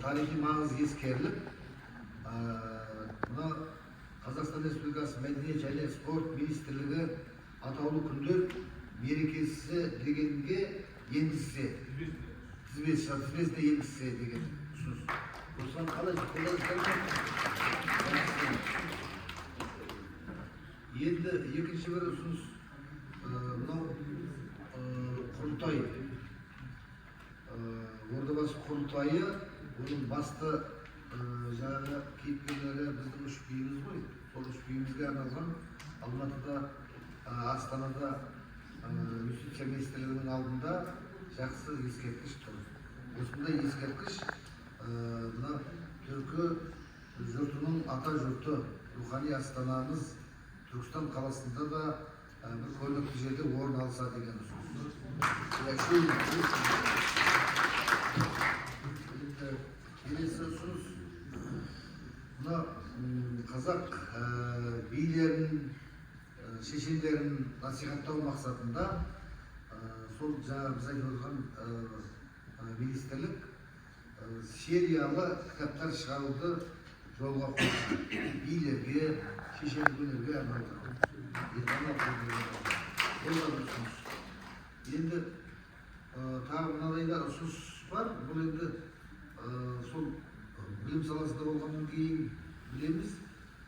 тарихи маңызы ескеріліп, мына Қазақстан Республикасы Мәдениет және спорт министрлігі атаулы күндер мерекесі дегенге енгізсе, тізбесіне енгізсе деген ұсыныс. Осыған қалай енді екінші бір ұсыныс, мынау құрылтай. Ордабасы құрылтайы, оның басты жаңағы кейіпкерлері біздің үш биіміз ғой. Сол үш биімізге арналған Алматыда, Астанада юстиция министрлігінің алдында жақсы ескерткіш тұр. Осындай ескерткіш мына түркі жұртының ата жұрты, рухани астанамыз Түркістан қаласында да бір көрнекті жерде орын алса деген ұсыныс. Келесі ұсыныс, мына қазақ билерін, шешендерін насихаттау мақсатында сол жаңа біз айтып отырған министрлік сериялы кітаптар шығаруды жолға қойды. Билерге, шешендік өнерге арналған. Енді тағы мынадай да ұсыныс бар. Бұл енді сол білім саласында болғаннан кейін білеміз.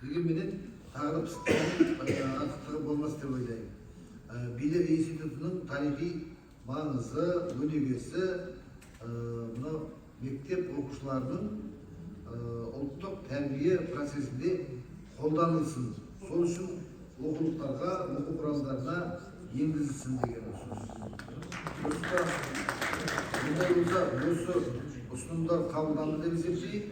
Дегенменен тағы артықтығы болмас деп ойлаймын. Билер институтының тарихи маңызы, өнегесі мынау мектеп оқушыларының ұлттық тәрбие процесінде қолданылсын. Сол үшін оқулықтарға, оқу құралдарына енгізілсін деген ұсыныс. Осы ұсынымдар қабылданды деп есептейік.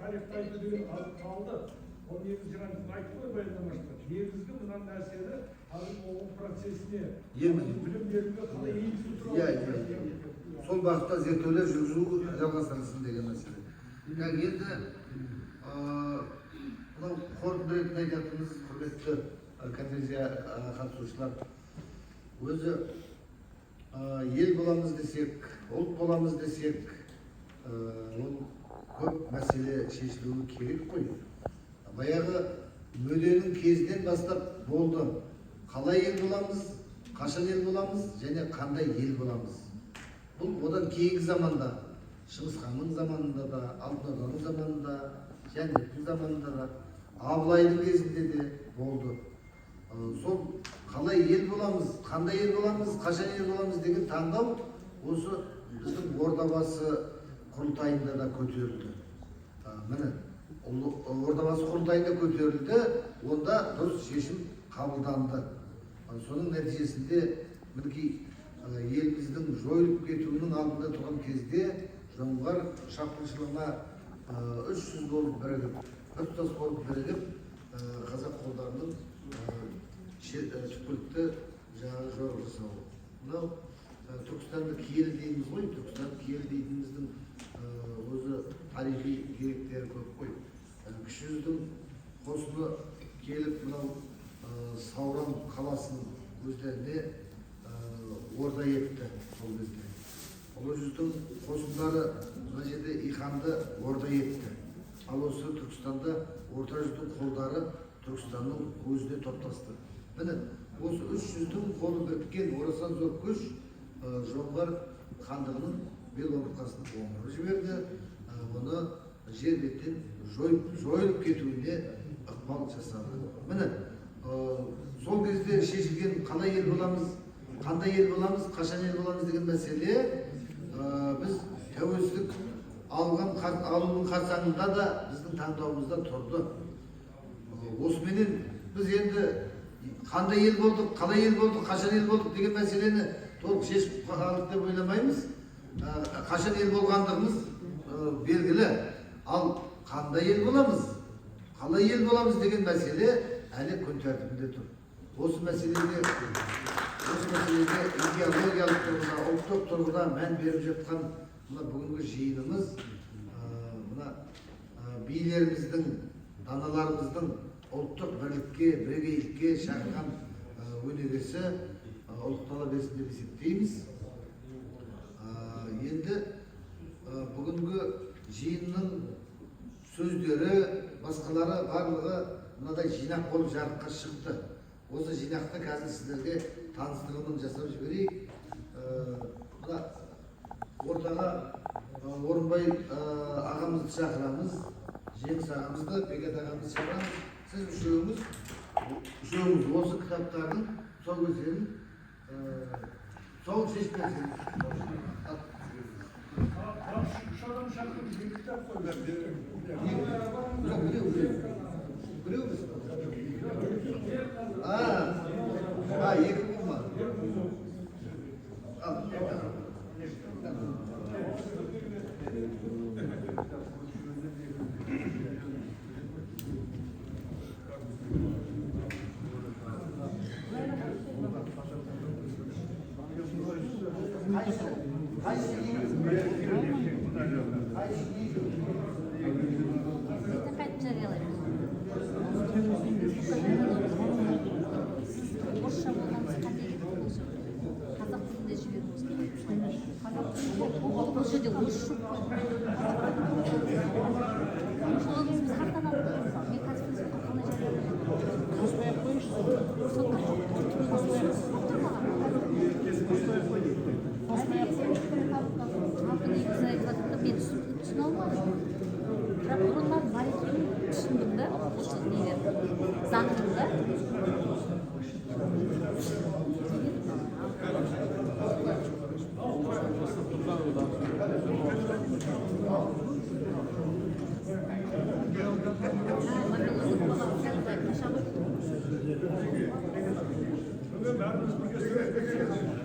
Тарихтайды деген қалды. Ол негізі айтты ғой баяндамашыда. Негізгі мына нәрсені қазір оқу процесіне білім беруге қалай енгізу туралы. Сол бағытта зерттеулер жүргізу жалғастырылсын деген мәселе. Енді мынау қорытынды ретінде айтатынымыз, құрметті конференция қатысушылар, өзі ел боламыз десек, ұлт боламыз десек, ол көп мәселе шешілуі керек қой. Баяғы мөденің кезінен бастап болды. Қалай ел боламыз, қашан ел боламыз және қандай ел боламыз. Бұл одан кейінгі заманда, Шыңғыс ханның заманында да, Алтын Орданың заманында, Жәнібектің заманында да, Абылайдың кезінде де болды. Сол қалай ел боламыз, қандай ел боламыз, қашан ел боламыз деген таңдау осы біздің Ордабасы құрылтайында да көтерілді. Міне, Ордабасы құрылтайында көтерілді, онда дұрыс шешім қабылданды. Соның нәтижесінде мінекей еліміздің жойылып кетуінің алдында тұрған кезде жоңғар шапқыншылығына 300 болып бірігіп, біртұтас болып бірігіп, қазақ қолдарының түпкілікті жорық жасауы. Мынау Түркістанды киелі дейміз ғой, Түркістанды киелі дейтініміздің өзі тарихи деректері көп қой. Кіші жүздің қосыны келіп мынау Сауран қаласын өздеріне орда етті сол кезде. Ұлы жүздің қосындары мына жерде Иханды орда етті. Ал осы Түркістанда орта жүздің қолдары Түркістанның көзіне топтасты. Міне, осы 300-дің қолы біріккен орасан зор күш жоңғар хандығының бел омыртқасын оңырып жіберді. Оны жер беттен жойылып кетуіне ықпал жасады. Міне, сол кезде шешілген қалай ел боламыз, қандай ел боламыз, қашан ел боламыз деген мәселе біз тәуелсіздік алуының қарсаңында да біздің таңдауымызда тұрды. Осыменен біз енді қандай ел болдық, қалай ел болдық, қашан ел болдық деген мәселені толық шешіп қалдық деп ойламаймыз. Қашан ел болғандығымыз белгілі. Ал қандай ел боламыз, қалай ел боламыз деген мәселе әлі күн тәртібінде тұр. Осы мәселеге идеологиялық тұрғыда, ұлттық тұрғыда мән беріп жатқан мына бүгінгі жиынымыз мына билеріміздің, даналарымыздың ұлттық бірлікке, бірегейлікке шақырған өнегесі ұлықтала берсін деп есептейміз. Енді бүгінгі жиынның сөздері, басқалары барлығы мынадай жинақ болып жарыққа шықты. Осы жинақты қазір сіздерге таныстырымын жасап жіберейік. Мына ортаға Орынбай ағамызды шақырамыз, Жеңіс ағамызды, Бекет ағамызды шақырамыз. Сіз үшеуіңіз осы кітаптардың тұсаукесерін тұсауын шешіп берсеңіз. Үш адам шақырып bir kitap koydular. Biliyor musun? Екі болма. Al. Қайтып жариялаймыз. Орысша болғанымыз қандай еді бұл жерде? Қазақ тілінде жіберуіміз керек. Қазақ тілінде бұл жерде орыс жоқ қой. Сол біз қартан алып қоймыз. Мен қазір фейсбукқа қалай жарияламын? Қостай ақ қойыңызшы. Соны мен түсіне алмадым. Бірақ бұрыннан бар екенін түсіндім да, осы нелер заңында. Bugün